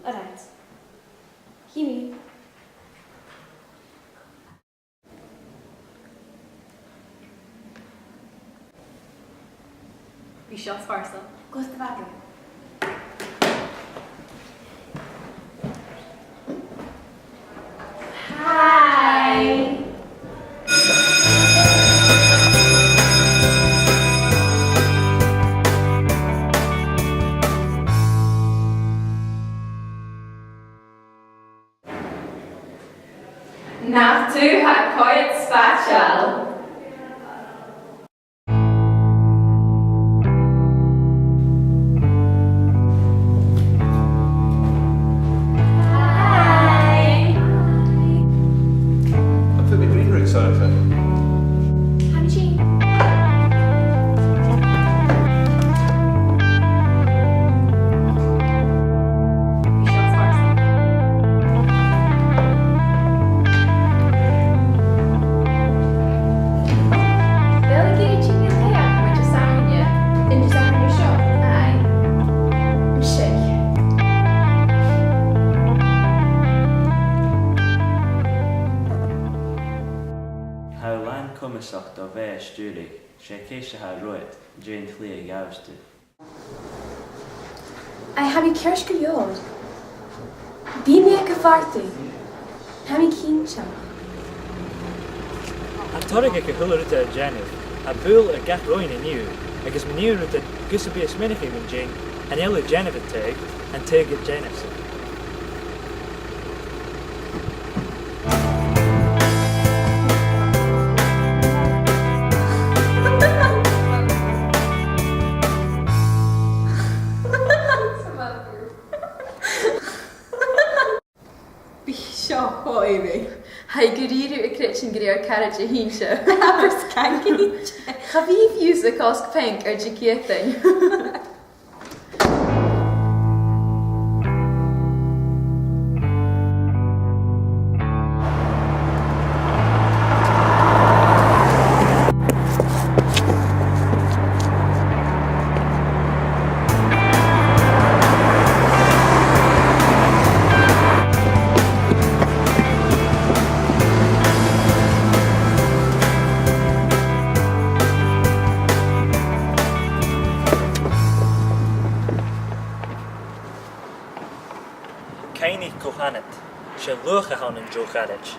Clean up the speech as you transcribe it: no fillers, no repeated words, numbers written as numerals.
Alright. Himi. Bhí seo farsa. Gosta vaga. Hi. Nach tú ha coed spatial. Hi. I put my green roots on it. Hamchi. Bhí seo farsa. Delegate chicken kaya. Muid a samine. In just having your show. Ai. Shake. How land cumasach do bheith stúrig, sé céiste ha roit, Jane Clea gaustu. I have you kirsch gejod. Bí me a farti. Hami kincha. An torig go thuúirte a Janeh, a búil a gach roiin iniu, agus maniu a gusabí is minnig an Jane, an eile Janeh a teig, an teig a Janeh sa. Bhí seo hóirí. Ha goríú a creitin goréir carriage a hínse. Hapar scanky. Chavíh use a cosc pink ar jikiating. Cainig Kohanet, sé lucha han in Joe Garage.